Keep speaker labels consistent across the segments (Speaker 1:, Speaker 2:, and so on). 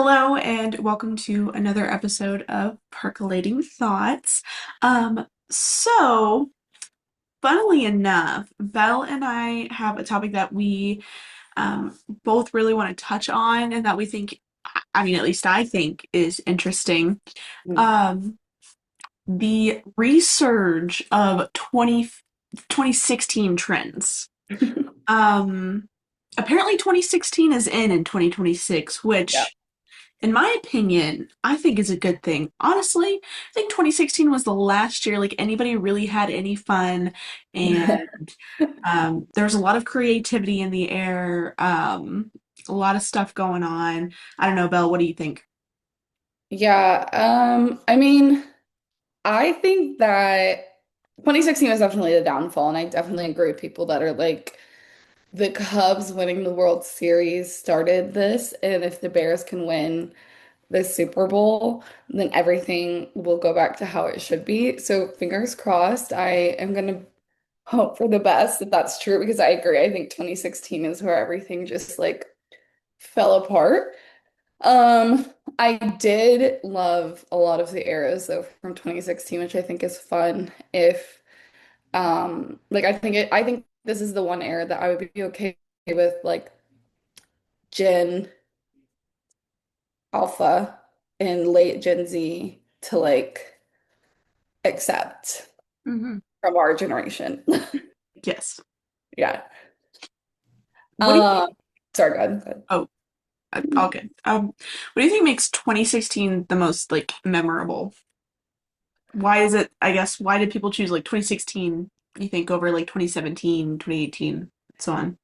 Speaker 1: Hello and welcome to another episode of Percolating Thoughts. So funnily enough, Belle and I have a topic that we both really want to touch on and that we think, I mean, at least I think is interesting.
Speaker 2: Mm.
Speaker 1: Um, the resurge of 2016 trends. Um, Apparently 2016 is in 2026,
Speaker 2: Yeah.
Speaker 1: which in my opinion, I think is a good thing. Honestly, I think 2016 was the last year like anybody really had any fun, and there was a lot of creativity in the air, a lot of stuff going on. I don't know, Belle, what do you think?
Speaker 2: Yeah, I think that 2016 was definitely the downfall, and I definitely agree with people that are like the Cubs winning the World Series started this, and if the Bears can win the Super Bowl, then everything will go back to how it should be. So fingers crossed. I am gonna hope for the best if that's true because I agree. I think 2016 is where everything just like fell apart. Um, I did love a lot of the eras though from 2016, which I think is fun. If like I think this is the one era that I would be okay with like Gen Alpha and late Gen Z to like accept
Speaker 1: Hmm.
Speaker 2: from our generation.
Speaker 1: Yes.
Speaker 2: Yeah.
Speaker 1: What do you think?
Speaker 2: Um, sorry, go ahead. Go ahead.
Speaker 1: Oh, all good. What do you think makes 2016 the most like memorable? Why is it, I guess, why did people choose like 2016, you think, over like 2017, 2018, so on?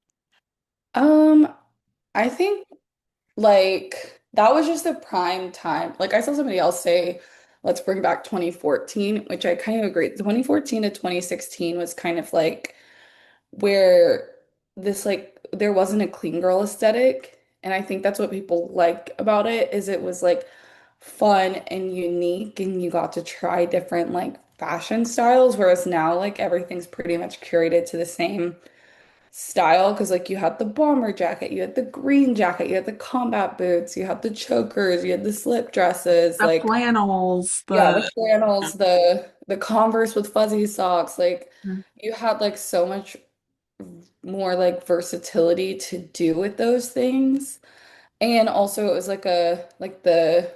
Speaker 2: Um, I think like that was just a prime time. Like I saw somebody else say, let's bring back 2014, which I kind of agree. 2014 to 2016 was kind of like where this like there wasn't a clean girl aesthetic. And I think that's what people like about it is it was like fun and unique and you got to try different like fashion styles, whereas now like everything's pretty much curated to the same style because like you had the bomber jacket, you had the green jacket, you had the combat boots, you had the chokers, you had the slip dresses,
Speaker 1: The
Speaker 2: like
Speaker 1: flannels,
Speaker 2: yeah, the
Speaker 1: the
Speaker 2: flannels, the Converse with fuzzy socks, like you had like so much more like versatility to do with those things. And also it was like a like the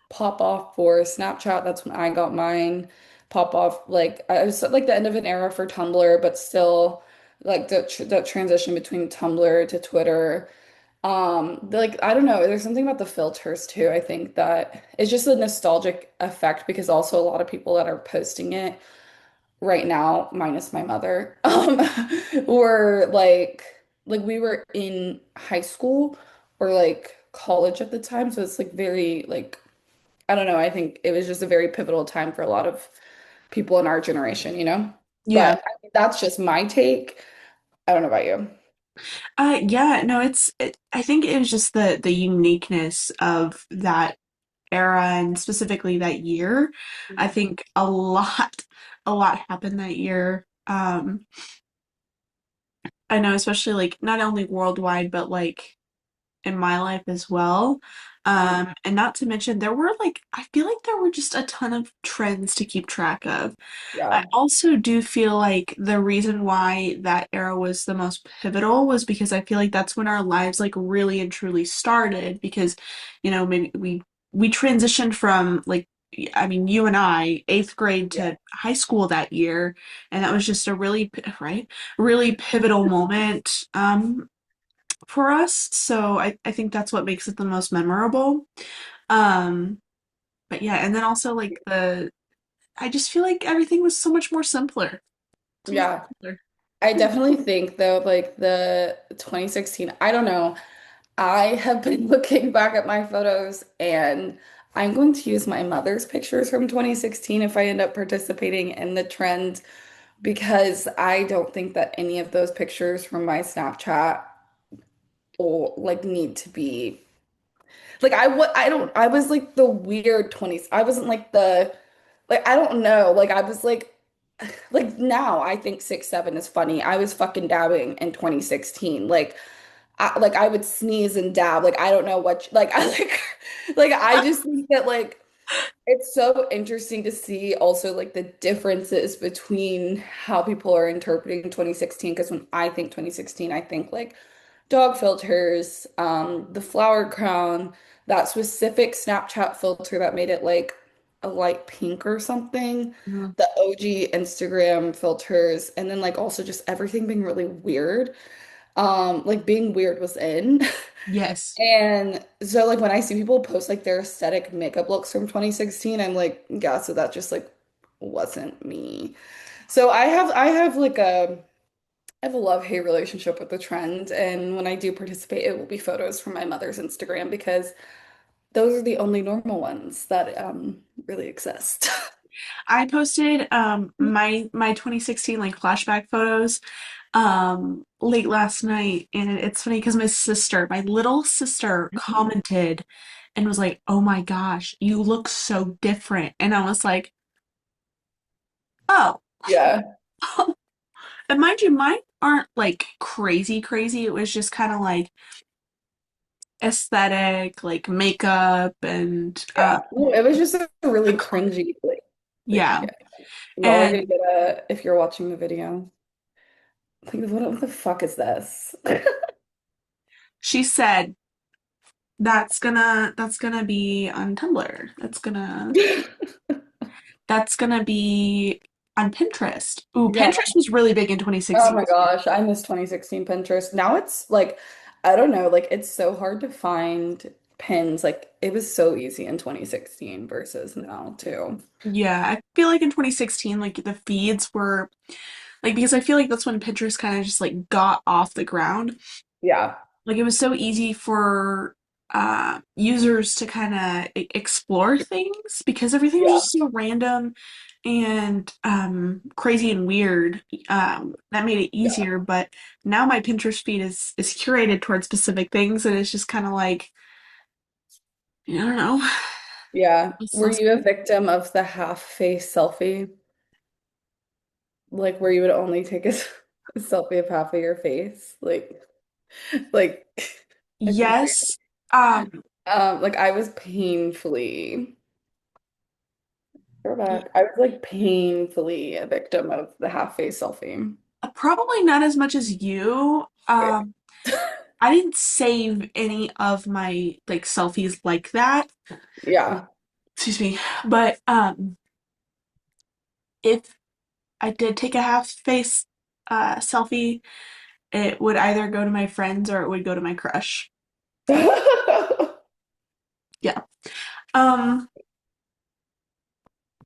Speaker 2: pop off for Snapchat. That's when I got mine. Pop off like I was like the end of an era for Tumblr, but still like the transition between Tumblr to Twitter. Like I don't know, there's something about the filters too. I think that it's just a nostalgic effect because also a lot of people that are posting it right now, minus my mother, were like we were in high school or like college at the time. So it's like very like I don't know. I think it was just a very pivotal time for a lot of people in our generation, you know?
Speaker 1: yeah.
Speaker 2: But I mean, that's just my take. I don't know about you.
Speaker 1: Yeah, no, I think it was just the uniqueness of that era and specifically that year. I think a lot happened that year. I know, especially like not only worldwide, but like in my life as well.
Speaker 2: Mhm.
Speaker 1: And not to mention there were like I feel like there were just a ton of trends to keep track of. I
Speaker 2: Yeah.
Speaker 1: also do feel like the reason why that era was the most pivotal was because I feel like that's when our lives like really and truly started because, maybe we transitioned from like I mean, you and I, eighth grade
Speaker 2: Yeah.
Speaker 1: to high school that year, and that was just a right, really pivotal moment for us. So I think that's what makes it the most memorable. Um, but yeah, and then also like I just feel like everything was so much more simpler. So much
Speaker 2: Yeah.
Speaker 1: simpler.
Speaker 2: I definitely think though, like the 2016, I don't know. I have been looking back at my photos and I'm going to use my mother's pictures from 2016 if I end up participating in the trend because I don't think that any of those pictures from my Snapchat or like need to be like I don't I was like the weird 20s. I wasn't like the like I don't know. Like I was like now I think 6'7" is funny. I was fucking dabbing in 2016. Like like I would sneeze and dab. Like I don't know what like I like I just think that like it's so interesting to see also like the differences between how people are interpreting 2016. Because when I think 2016, I think like dog filters, the flower crown, that specific Snapchat filter that made it like a light pink or something,
Speaker 1: Mhm.
Speaker 2: the OG Instagram filters, and then like also just everything being really weird. Like being weird was in.
Speaker 1: Yes.
Speaker 2: And so like when I see people post like their aesthetic makeup looks from 2016, I'm like, yeah, so that just like wasn't me. So I have like I have a love-hate relationship with the trend, and when I do participate, it will be photos from my mother's Instagram because those are the only normal ones that really exist.
Speaker 1: I posted my 2016 like flashback photos late last night, and it's funny because my little sister commented and was like, "Oh my gosh, you look so different." And I was like, "Oh."
Speaker 2: Yeah.
Speaker 1: And mind you, mine aren't like crazy crazy. It was just kind of like aesthetic, like makeup and
Speaker 2: Yeah. Well, it was just a really cringy like
Speaker 1: yeah.
Speaker 2: yeah. Y'all are gonna
Speaker 1: And
Speaker 2: get a if you're watching the video. Like what the fuck is this?
Speaker 1: she said that's gonna be on Tumblr. That's gonna be on Pinterest. Ooh,
Speaker 2: Yeah.
Speaker 1: Pinterest was really big in
Speaker 2: Oh
Speaker 1: 2016
Speaker 2: my
Speaker 1: too.
Speaker 2: gosh, I miss 2016 Pinterest. Now it's like, I don't know, like it's so hard to find pins. Like it was so easy in 2016 versus now too.
Speaker 1: Yeah, I feel like in 2016, like the feeds were like because I feel like that's when Pinterest kind of just like got off the ground.
Speaker 2: Yeah.
Speaker 1: Like it was so easy for users to kind of explore things because everything was
Speaker 2: Yeah.
Speaker 1: just so random and crazy and weird. That made it
Speaker 2: Yeah.
Speaker 1: easier, but now my Pinterest feed is curated towards specific things, and it's just kind of like I don't know.
Speaker 2: Yeah.
Speaker 1: It's
Speaker 2: Were
Speaker 1: so
Speaker 2: you a victim of the half face selfie? Like where you would only take a selfie of half of your face? Like I think
Speaker 1: yes. Um,
Speaker 2: like I was painfully go back. I was like painfully a victim of the half face selfie.
Speaker 1: probably not as much as you.
Speaker 2: Okay.
Speaker 1: I didn't save any of my like selfies like that.
Speaker 2: Yeah.
Speaker 1: Excuse me. But if I did take a half face selfie, it would either go to my friends or it would go to my crush. Yeah. Um,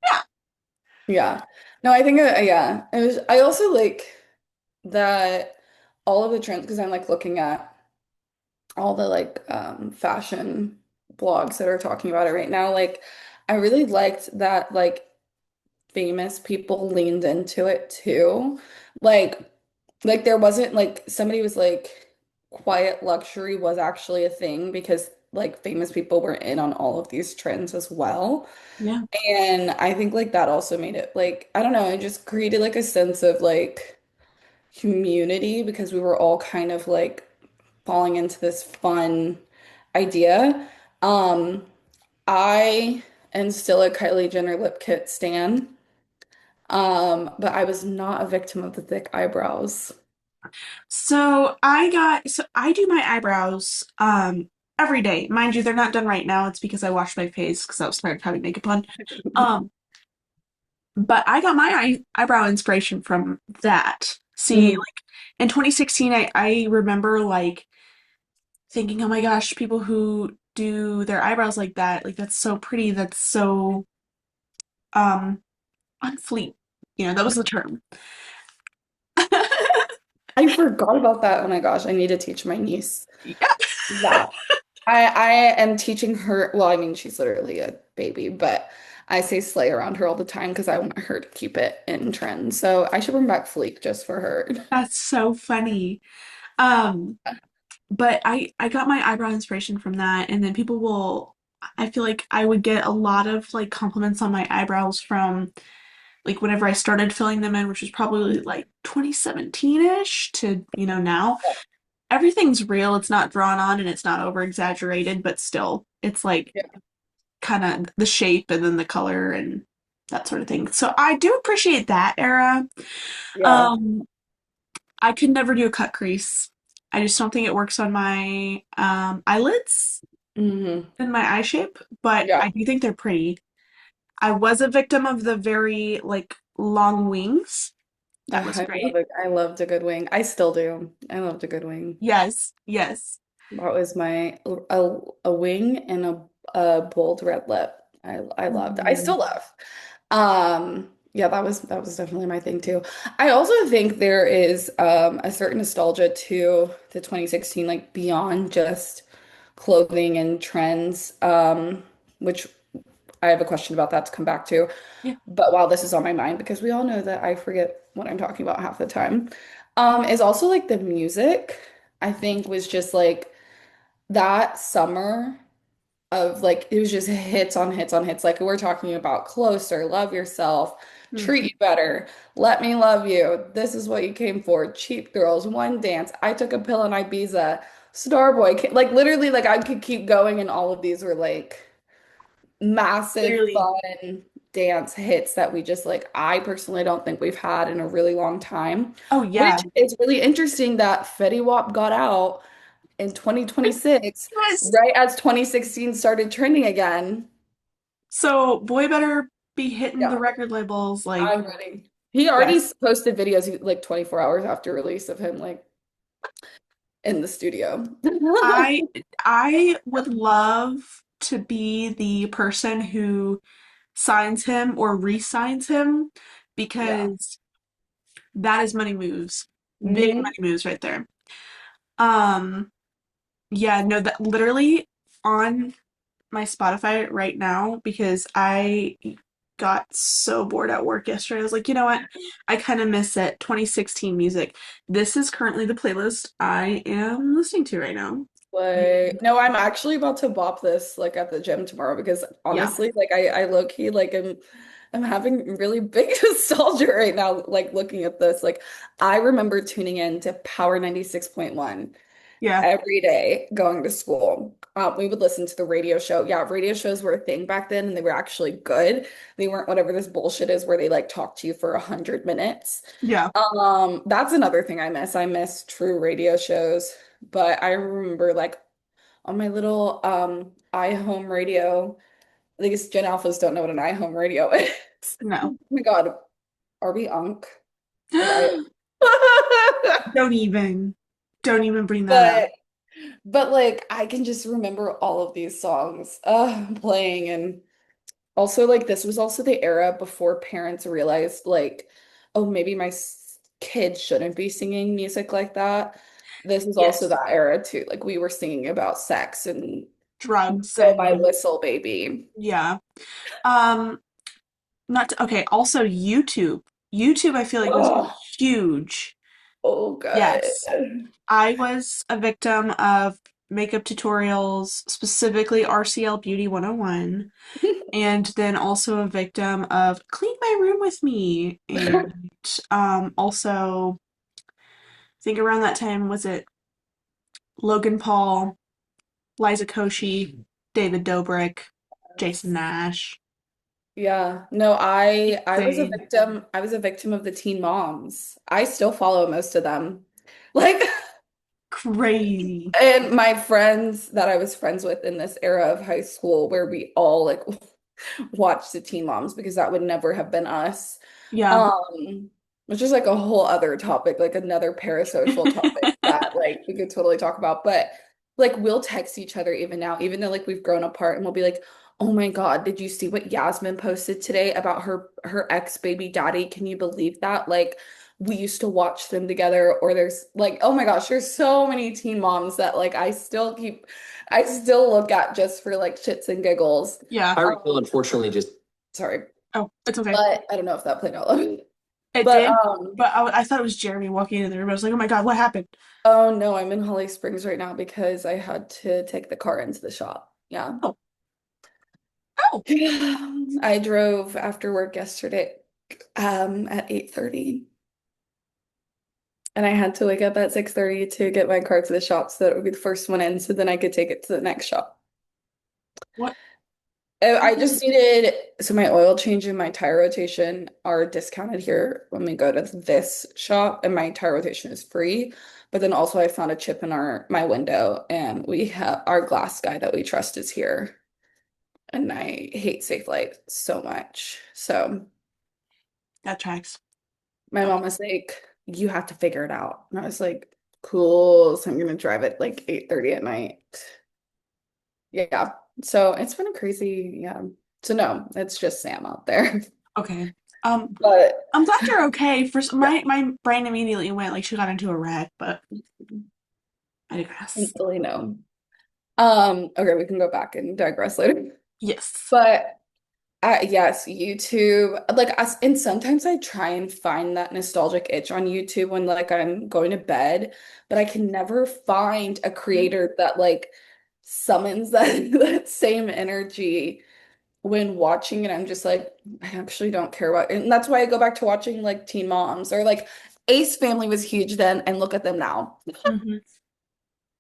Speaker 1: yeah.
Speaker 2: Yeah. No, I think yeah. It was I also like that all of the trends because I'm like looking at all the like fashion blogs that are talking about it right now. Like I really liked that like famous people leaned into it too. Like like there wasn't like somebody was like quiet luxury was actually a thing because like famous people were in on all of these trends as well.
Speaker 1: Yeah.
Speaker 2: And I think like that also made it like I don't know, it just created like a sense of like community because we were all kind of like falling into this fun idea. Um, I am still a Kylie Jenner lip kit stan. But I was not a victim of the thick eyebrows.
Speaker 1: So I do my eyebrows every day. Mind you, they're not done right now. It's because I washed my face because I was tired of having makeup on. Um, but I got my eyebrow inspiration from that. See,
Speaker 2: Mm,
Speaker 1: like in 2016, I remember like thinking, oh my gosh, people who do their eyebrows like that's so pretty, that's so um on fleek. You know, that was the term.
Speaker 2: I forgot about that. Oh my gosh, I need to teach my niece
Speaker 1: Yeah,
Speaker 2: that. I am teaching her, well, I mean, she's literally a baby, but I say slay around her all the time because I want her to keep it in trend. So I should bring back Fleek just for her.
Speaker 1: that's so funny. Um, but I got my eyebrow inspiration from that, and then people will. I feel like I would get a lot of like compliments on my eyebrows from like whenever I started filling them in, which was probably like 2017-ish to now. everything's real. It's not drawn on and it's not over exaggerated, but still, it's like
Speaker 2: Yeah.
Speaker 1: kind of the shape and then the color and that sort of thing. So I do appreciate that era.
Speaker 2: Yeah.
Speaker 1: Um, I could never do a cut crease. I just don't think it works on my eyelids
Speaker 2: Hmm.
Speaker 1: and my eye shape, but
Speaker 2: Yeah.
Speaker 1: I do think they're pretty. I was a victim of the very like long wings. That was
Speaker 2: I love
Speaker 1: great.
Speaker 2: it. I loved a good wing. I still do. I loved a good wing.
Speaker 1: Yes, yes.
Speaker 2: That was my a wing and a bold red lip. I loved. I
Speaker 1: Ooh.
Speaker 2: still love. Yeah, that was definitely my thing too. I also think there is a certain nostalgia to the 2016, like beyond just clothing and trends, which I have a question about that to come back to.
Speaker 1: Yeah.
Speaker 2: But while this is on my mind, because we all know that I forget what I'm talking about half the time, is also like the music, I think was just like that summer of like it was just hits on hits on hits. Like we're talking about Closer, Love Yourself, Treat
Speaker 1: Mhm.
Speaker 2: You Better, Let Me Love You, This Is What You Came For, Cheap Girls, One Dance, I Took a Pill in Ibiza, Starboy, like literally like I could keep going and all of these were like massive
Speaker 1: Clearly.
Speaker 2: fun dance hits that we just like I personally don't think we've had in a really long time,
Speaker 1: Oh
Speaker 2: which
Speaker 1: yeah.
Speaker 2: is really interesting that Fetty Wap got out in 2026
Speaker 1: Yes.
Speaker 2: right as 2016 started trending again.
Speaker 1: So boy better be hitting the
Speaker 2: Yeah,
Speaker 1: record labels like
Speaker 2: I'm ready. He already
Speaker 1: yes.
Speaker 2: posted videos like 24 hours after release of him like in the studio.
Speaker 1: I I would love to be the person who signs him or re-signs him
Speaker 2: Yeah.
Speaker 1: because that is money moves. Big
Speaker 2: Hmm.
Speaker 1: money moves right there. Um yeah, no, that literally on my Spotify right now because I got so bored at work yesterday. I was like, you know what? I kind of miss it. 2016 music. This is currently the playlist I am listening to right now.
Speaker 2: Like, no, I'm actually about to bop this like at the gym tomorrow because
Speaker 1: Yeah,
Speaker 2: honestly, like I low key like I'm having really big nostalgia right now, like looking at this. Like I remember tuning in to Power 96.1
Speaker 1: yeah,
Speaker 2: every day going to school. We would listen to the radio show. Yeah, radio shows were a thing back then and they were actually good. They weren't whatever this bullshit is where they like talk to you for 100 minutes.
Speaker 1: yeah.
Speaker 2: That's another thing I miss. I miss true radio shows. But I remember like on my little iHome radio, I guess Gen Alphas don't know what an iHome radio is.
Speaker 1: No.
Speaker 2: Oh my God, are we unk? Like I
Speaker 1: Don't even. Don't even bring that up.
Speaker 2: but like I can just remember all of these songs playing and also like this was also the era before parents realized like oh maybe my kids shouldn't be singing music like that. This was also
Speaker 1: Yes.
Speaker 2: that era too. Like we were singing about sex and
Speaker 1: Drugs
Speaker 2: Blow My
Speaker 1: and
Speaker 2: Whistle, baby.
Speaker 1: yeah. Um, not to, okay, also YouTube. YouTube I feel like was
Speaker 2: Oh,
Speaker 1: huge.
Speaker 2: oh God.
Speaker 1: Yes. I was a victim of makeup tutorials, specifically RCL Beauty 101, and then also a victim of Clean My Room with Me. And also, I think around that time, was it Logan Paul, Liza Koshy, David Dobrik, Jason Nash.
Speaker 2: Yeah. No, I was a
Speaker 1: Insane.
Speaker 2: victim. I was a victim of the teen moms. I still follow most of them. Like
Speaker 1: Crazy.
Speaker 2: and my friends that I was friends with in this era of high school where we all like watched the teen moms because that would never have been us.
Speaker 1: Yeah.
Speaker 2: Um, which is like a whole other topic, like another parasocial topic that like we could totally talk about. But like we'll text each other even now, even though like we've grown apart and we'll be like, oh my God, did you see what Yasmin posted today about her ex-baby daddy? Can you believe that? Like we used to watch them together, or there's like, oh my gosh, there's so many teen moms that like I still look at just for like shits and giggles.
Speaker 1: Yeah.
Speaker 2: Tyreek Hill unfortunately just sorry.
Speaker 1: Oh, it's okay.
Speaker 2: But I don't know if that played out loud.
Speaker 1: It
Speaker 2: But
Speaker 1: did, but I thought it was Jeremy walking in the room. I was like, oh my God, what happened?
Speaker 2: oh no, I'm in Holly Springs right now because I had to take the car into the shop. Yeah.
Speaker 1: Oh, oh.
Speaker 2: I drove after work yesterday at 8:30. And I had to wake up at 6:30 to get my car to the shop so that it would be the first one in so then I could take it to the next shop.
Speaker 1: What?
Speaker 2: I just needed, so my oil change and my tire rotation are discounted here when we go to this shop, and my tire rotation is free. But then also I found a chip in our my window, and we have our glass guy that we trust is here. And I hate Safe Light so much. So
Speaker 1: That tracks.
Speaker 2: my
Speaker 1: Okay.
Speaker 2: mom was like, "You have to figure it out." And I was like, "Cool." So I'm gonna drive it like 8:30 at night. Yeah. So it's been a crazy, yeah. So no, it's just Sam out there.
Speaker 1: Okay.
Speaker 2: But
Speaker 1: I'm glad you're okay. For
Speaker 2: yeah,
Speaker 1: my brain immediately went like she got into a wreck, but I digress.
Speaker 2: thankfully no. Okay, we can go back and digress later.
Speaker 1: Yes.
Speaker 2: But yes, YouTube, like us, and sometimes I try and find that nostalgic itch on YouTube when like I'm going to bed, but I can never find a creator that like summons that that same energy when watching it. I'm just like, I actually don't care what, and that's why I go back to watching like Teen Moms or like Ace Family was huge then, and look at them now.
Speaker 1: Hmm.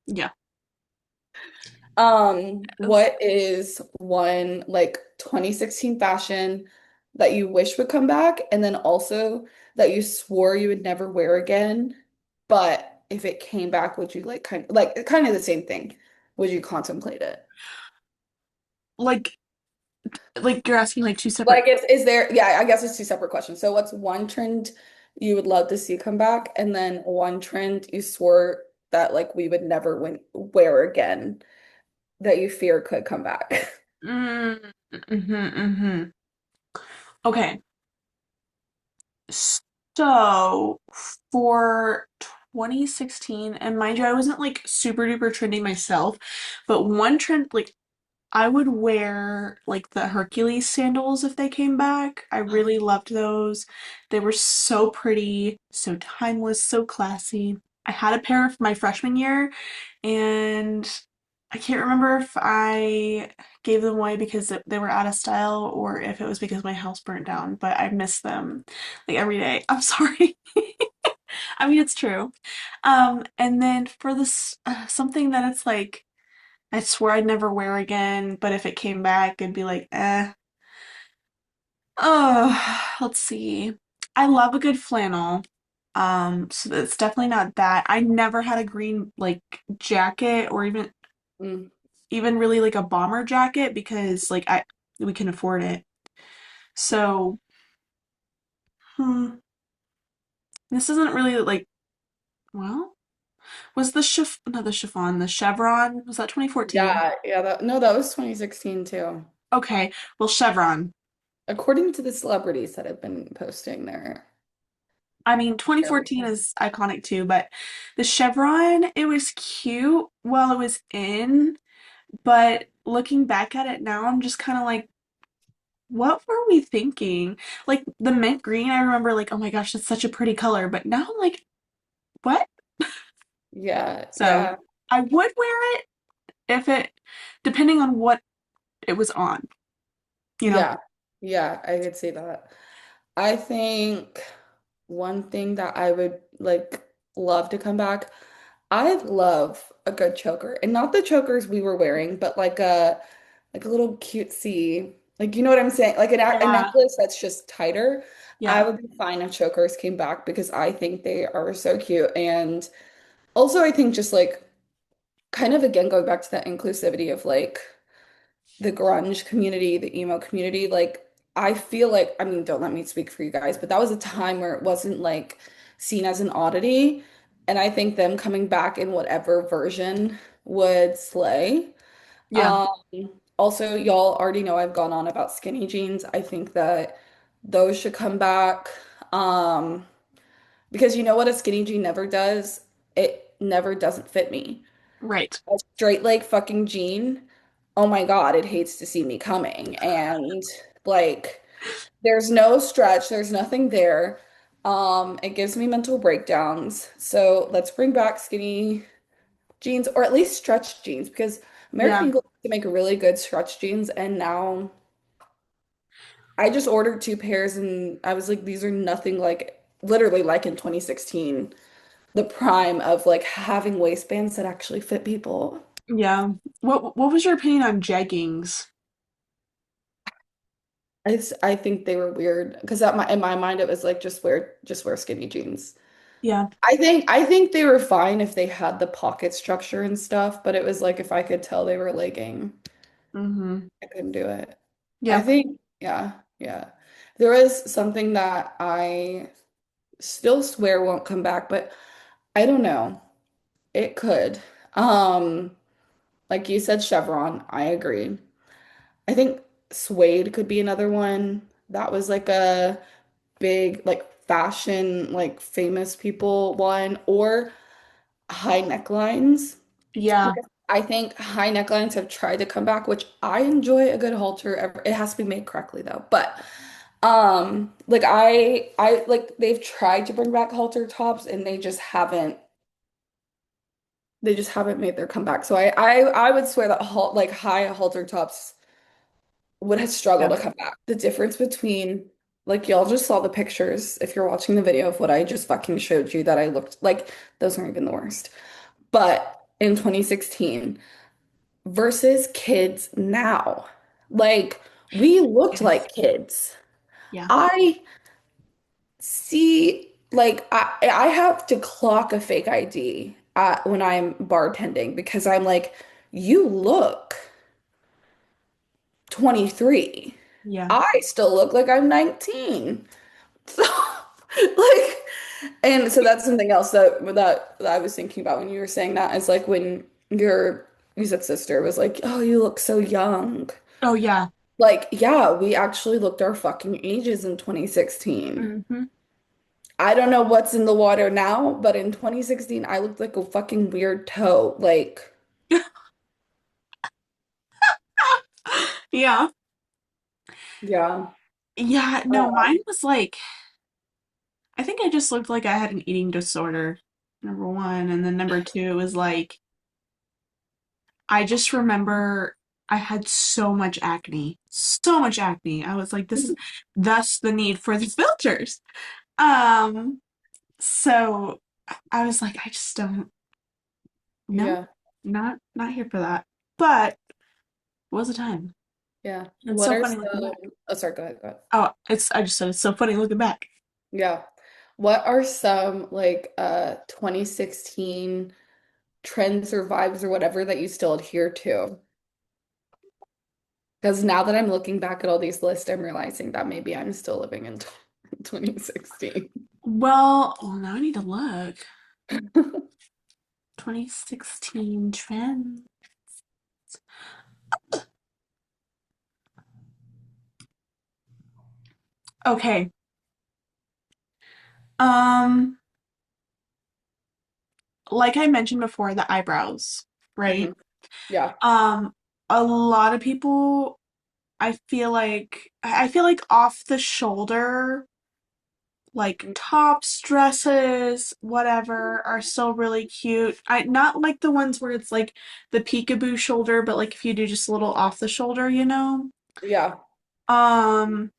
Speaker 1: Yeah.
Speaker 2: What is one like 2016 fashion that you wish would come back, and then also that you swore you would never wear again, but if it came back, would you like kind of the same thing? Would you contemplate it?
Speaker 1: Like you're asking like two separate.
Speaker 2: Like, is there, yeah, I guess it's two separate questions. So, what's one trend you would love to see come back, and then one trend you swore that like we would never wear again that you fear could come back?
Speaker 1: Mm, hmm. Okay. So for 2016, and mind you, I wasn't like super duper trendy myself, but one trend like I would wear like the Hercules sandals if they came back. I really loved those. They were so pretty, so timeless, so classy. I had a pair for my freshman year, and I can't remember if I gave them away because they were out of style or if it was because my house burnt down, but I miss them like every day. I'm sorry. I mean, it's true. And then for this, something that it's like, I swear I'd never wear again, but if it came back, I'd be like, eh. Oh, let's see. I love a good flannel. So it's definitely not that. I never had a green like jacket or
Speaker 2: Mm,
Speaker 1: even really like a bomber jacket because like I we can afford it. So, hmm, this isn't really like well, was the the chevron, was that 2014?
Speaker 2: yeah, yeah, no, that was 2016 too.
Speaker 1: Okay, well, chevron.
Speaker 2: According to the celebrities that have been posting their
Speaker 1: I mean, 2014
Speaker 2: hair.
Speaker 1: is iconic too, but the chevron, it was cute while it was in, but looking back at it now, I'm just kind of like, what were we thinking? Like the mint green, I remember like, oh my gosh, that's such a pretty color, but now I'm like, what?
Speaker 2: Yeah,
Speaker 1: So
Speaker 2: yeah,
Speaker 1: I would wear it if it, depending on what it was on, you know?
Speaker 2: yeah, yeah, I could see that. I think one thing that I would like love to come back, I love a good choker. And not the chokers we were wearing, but like a little cutesy, like you know what I'm saying? Like a
Speaker 1: Yeah,
Speaker 2: necklace that's just tighter. I
Speaker 1: yeah,
Speaker 2: would be fine if chokers came back because I think they are so cute. And also I think just like kind of again going back to that inclusivity of like the grunge community, the emo community, like I feel like, I mean, don't let me speak for you guys, but that was a time where it wasn't like seen as an oddity. And I think them coming back in whatever version would slay.
Speaker 1: yeah,
Speaker 2: Um, Also, y'all already know I've gone on about skinny jeans. I think that those should come back. Um, because you know what a skinny jean never does? It never doesn't fit me.
Speaker 1: right.
Speaker 2: A straight leg fucking jean, oh my God, it hates to see me coming. And like, there's no stretch, there's nothing there. It gives me mental breakdowns. So let's bring back skinny jeans or at least stretch jeans because American
Speaker 1: Yeah,
Speaker 2: Eagle used to make really good stretch jeans. And now I just ordered two pairs and I was like, these are nothing like literally like in 2016. the prime of like having waistbands that actually fit people.
Speaker 1: Yeah. What was your opinion on jeggings?
Speaker 2: I think they were weird because in my mind it was like just wear skinny jeans.
Speaker 1: Yeah.
Speaker 2: I think they were fine if they had the pocket structure and stuff, but it was like if I could tell they were legging,
Speaker 1: Mm-hmm.
Speaker 2: I couldn't do it. I
Speaker 1: Yeah.
Speaker 2: think, yeah, yeah. There was something that I still swear won't come back, but I don't know. It could. Um, like you said, chevron, I agree. I think suede could be another one. That was like a big like fashion like famous people one or high necklines.
Speaker 1: Yeah.
Speaker 2: Because I think high necklines have tried to come back, which I enjoy a good halter. It has to be made correctly though. But like I like they've tried to bring back halter tops and they just haven't made their comeback. So I would swear that like high halter tops would have struggled
Speaker 1: Yeah.
Speaker 2: to come back. The difference between like y'all just saw the pictures if you're watching the video of what I just fucking showed you that I looked like those aren't even the worst. But in 2016 versus kids now. Like we looked
Speaker 1: Yes.
Speaker 2: like kids.
Speaker 1: Yeah.
Speaker 2: I see like I have to clock a fake ID when I'm bartending because I'm like, you look 23.
Speaker 1: Yeah.
Speaker 2: I still look like I'm 19. So like and so that's something else that I was thinking about when you were saying that is like when you said sister was like, "Oh, you look so young."
Speaker 1: Oh yeah.
Speaker 2: Like, yeah, we actually looked our fucking ages in 2016.
Speaker 1: Mm-hmm.
Speaker 2: I don't know what's in the water now, but in 2016, I looked like a fucking weird toe. Like,
Speaker 1: Yeah.
Speaker 2: yeah.
Speaker 1: Yeah. No,
Speaker 2: Uh,
Speaker 1: mine was like, I think I just looked like I had an eating disorder, number one. And then number two was like, I just remember I had so much acne. So much acne. I was like, this is thus the need for the filters. Um, so I was like, I just don't no,
Speaker 2: yeah.
Speaker 1: not here for that. But it was a time.
Speaker 2: Yeah.
Speaker 1: It's
Speaker 2: What
Speaker 1: so
Speaker 2: are
Speaker 1: funny
Speaker 2: some,
Speaker 1: looking back.
Speaker 2: oh, sorry, go ahead, go ahead.
Speaker 1: Oh, I just said it's so funny looking back.
Speaker 2: Yeah. What are some like 2016 trends or vibes or whatever that you still adhere to? Because now that I'm looking back at all these lists, I'm realizing that maybe I'm still living in 2016.
Speaker 1: Well, now I need to look. 2016 trend. Okay. Um, like I mentioned before, the eyebrows, right?
Speaker 2: hmm Yeah.
Speaker 1: Um, a lot of people, I feel like off the shoulder, like tops, dresses, whatever, are still really cute. I not like the ones where it's like the peekaboo shoulder, but like if you do just a little off the shoulder, you know.
Speaker 2: Yeah.
Speaker 1: Um,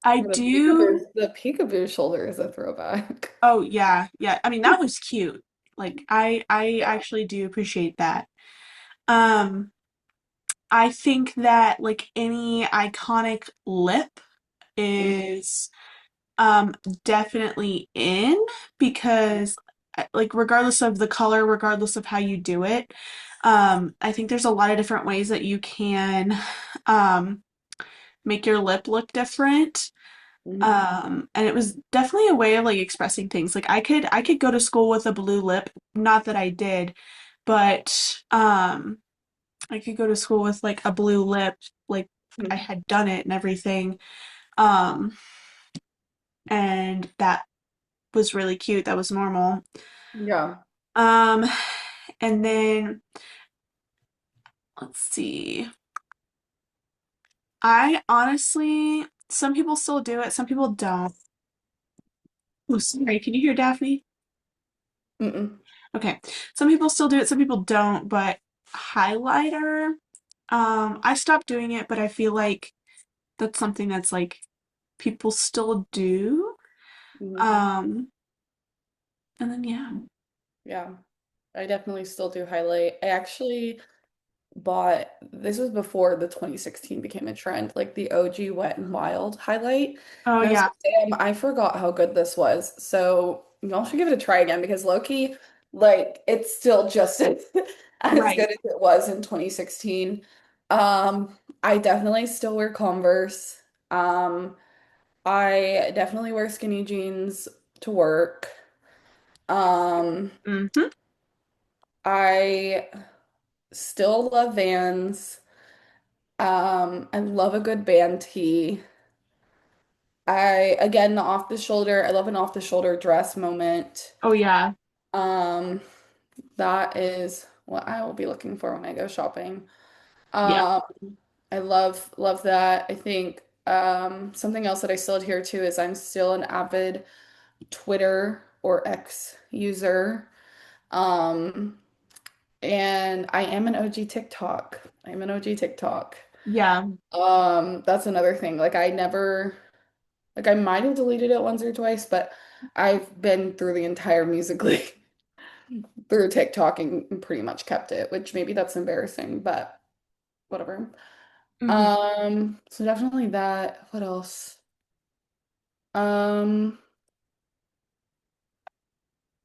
Speaker 1: I do.
Speaker 2: The peekaboo shoulder is a throwback.
Speaker 1: Oh yeah, yeah. I mean that was cute. Like I
Speaker 2: Yeah.
Speaker 1: actually do appreciate that. Um, I think that like any iconic lip
Speaker 2: Mhm.
Speaker 1: is definitely in because like regardless of the color, regardless of how you do it, I think there's a lot of different ways that you can um make your lip look different.
Speaker 2: Mhm.
Speaker 1: And it was definitely a way of like expressing things. Like I could go to school with a blue lip, not that I did, but I could go to school with like a blue lip, like I
Speaker 2: Mhm.
Speaker 1: had done it and everything. Um, and that was really cute. That was normal.
Speaker 2: Yeah.
Speaker 1: Um, and then let's see. I honestly, some people still do it, some people don't. Oh, sorry. Can you hear Daphne?
Speaker 2: Mm-mm.
Speaker 1: Okay. Some people still do it, some people don't, but highlighter, I stopped doing it, but I feel like that's something that's like people still do.
Speaker 2: Mhm.
Speaker 1: Um, And then yeah.
Speaker 2: Yeah, I definitely still do highlight. I actually bought, this was before the 2016 became a trend, like the OG Wet and Wild highlight.
Speaker 1: Oh
Speaker 2: And I was
Speaker 1: yeah.
Speaker 2: like, damn, I forgot how good this was. So y'all should give it a try again because low-key, like it's still just as
Speaker 1: Right.
Speaker 2: good as it was in 2016. I definitely still wear Converse. Um, I definitely wear skinny jeans to work. Um,
Speaker 1: Mm-hmm.
Speaker 2: I still love Vans. I love a good band tee. Again, the off the shoulder, I love an off the shoulder dress moment.
Speaker 1: Oh yeah.
Speaker 2: Um, that is what I will be looking for when I go shopping.
Speaker 1: Yeah.
Speaker 2: Um, I love that. I think something else that I still adhere to is I'm still an avid Twitter or X user. Um, and I am an OG TikTok. I'm an OG TikTok.
Speaker 1: Yeah.
Speaker 2: That's another thing. Like I never like I might have deleted it once or twice, but I've been through the entire Musical.ly through TikTok and pretty much kept it, which maybe that's embarrassing, but whatever.
Speaker 1: Hmm.
Speaker 2: So definitely that. What else? Um,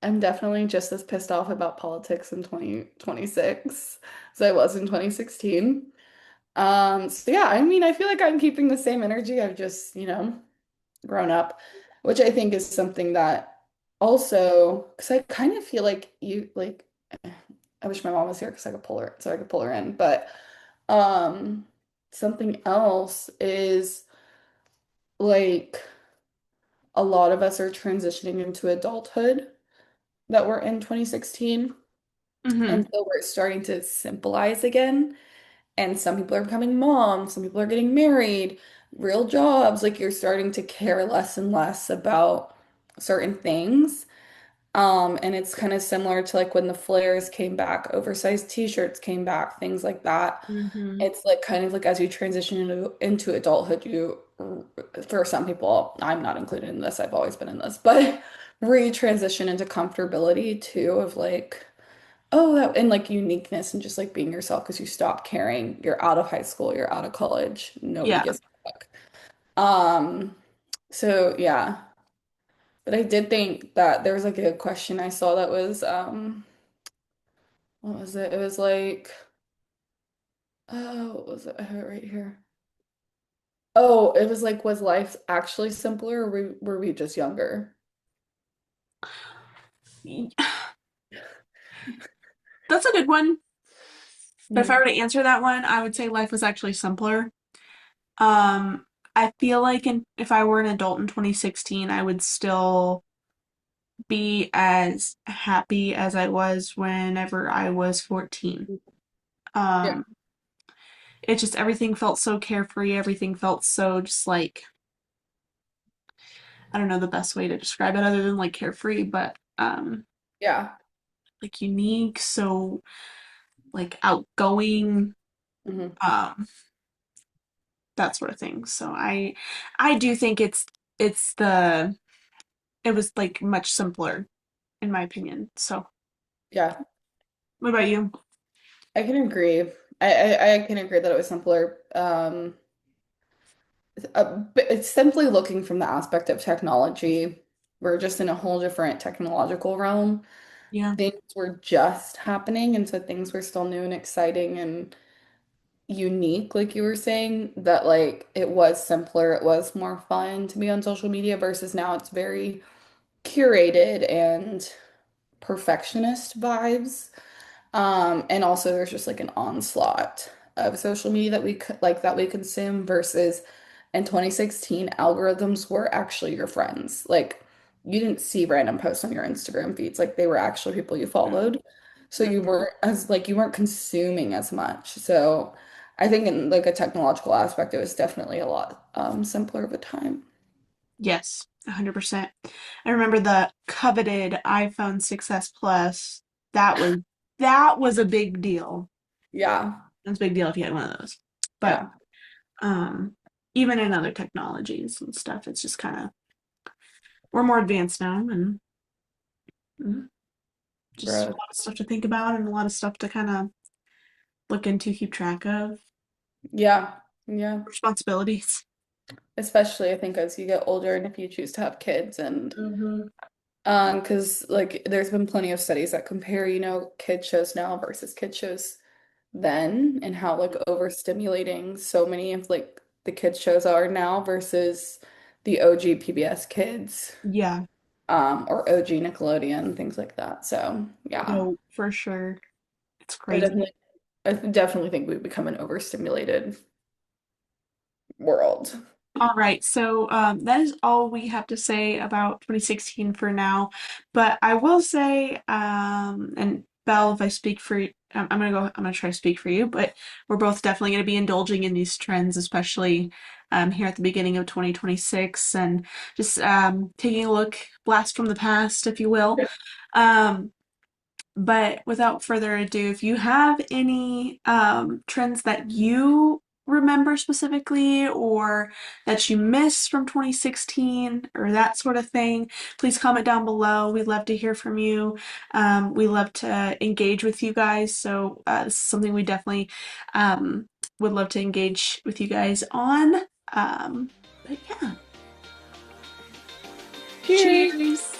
Speaker 2: I'm definitely just as pissed off about politics in 2026 as I was in 2016. So yeah, I mean, I feel like I'm keeping the same energy. I've just, grown up, which I think is something that also, because I kind of feel like I wish my mom was here because I could pull her, so I could pull her in. But um, something else is like a lot of us are transitioning into adulthood that were in 2016. And
Speaker 1: Hmm.
Speaker 2: so we're starting to symbolize again. And some people are becoming moms, some people are getting married, real jobs. Like you're starting to care less and less about certain things. And it's kind of similar to like when the flares came back, oversized t-shirts came back, things like that.
Speaker 1: Hmm.
Speaker 2: It's like kind of like as you transition into adulthood, for some people, I'm not included in this, I've always been in this, but re-transition into comfortability too, of like, oh, that and like uniqueness and just like being yourself because you stop caring. You're out of high school, you're out of college, nobody
Speaker 1: Yeah.
Speaker 2: gives a fuck. Um, so yeah. But I did think that there was like a question I saw that was what was it? It was like what was it? I have it right here. Oh, it was like, was life actually simpler or were we just younger?
Speaker 1: That's a good one. But if I
Speaker 2: Mhm.
Speaker 1: were to answer that one, I would say life was actually simpler. Um, I feel like if I were an adult in 2016, I would still be as happy as I was whenever I was 14.
Speaker 2: Yeah,
Speaker 1: Um, it just everything felt so carefree, everything felt so just like I don't know the best way to describe it other than like carefree, but
Speaker 2: yeah.
Speaker 1: like unique, so like outgoing,
Speaker 2: Hmm.
Speaker 1: um, that sort of thing. So I do think it's the it was like much simpler in my opinion. So
Speaker 2: Yeah,
Speaker 1: what about you?
Speaker 2: I can agree. I can agree that it was simpler. But it's simply looking from the aspect of technology. We're just in a whole different technological realm.
Speaker 1: Yeah.
Speaker 2: Things were just happening, and so things were still new and exciting and unique, like you were saying, that like it was simpler, it was more fun to be on social media versus now it's very curated and perfectionist vibes. And also there's just like an onslaught of social media that that we consume versus in 2016 algorithms were actually your friends. Like you didn't see random posts on your Instagram feeds, like they were actually people you followed. So you
Speaker 1: Mhm.
Speaker 2: weren't as like you weren't consuming as much. So I think in like a technological aspect, it was definitely a lot simpler of a time.
Speaker 1: Yes, 100%. I remember the coveted iPhone 6S Plus. That was that was a big deal.
Speaker 2: Yeah,
Speaker 1: It was a big deal if you had one of those. But
Speaker 2: yeah.
Speaker 1: um even in other technologies and stuff, it's just kind of we're more advanced now and Mhm. Just a
Speaker 2: growth.
Speaker 1: lot of stuff to think about and a lot of stuff to kind of look into, keep track of.
Speaker 2: Yeah. Yeah.
Speaker 1: Responsibilities.
Speaker 2: Especially I think as you get older and if you choose to have kids and
Speaker 1: Hmm.
Speaker 2: because like there's been plenty of studies that compare, kid shows now versus kid shows then and how like overstimulating so many of like the kids shows are now versus the OG PBS kids
Speaker 1: Yeah,
Speaker 2: or OG Nickelodeon, things like that. So, yeah.
Speaker 1: no, for sure. It's
Speaker 2: I
Speaker 1: crazy.
Speaker 2: definitely I definitely think we've become an overstimulated world.
Speaker 1: All right, so that is all we have to say about 2016 for now. But I will say, and Belle, if I speak for you, I'm gonna try to speak for you, but we're both definitely gonna be indulging in these trends, especially here at the beginning of 2026, and just taking a look, blast from the past, if you will. Um, But without further ado, if you have any trends that you remember specifically or that you miss from 2016 or that sort of thing, please comment down below. We'd love to hear from you. We love to engage with you guys. So this is something we definitely would love to engage with you guys on. But yeah,
Speaker 2: Cheers.
Speaker 1: cheers.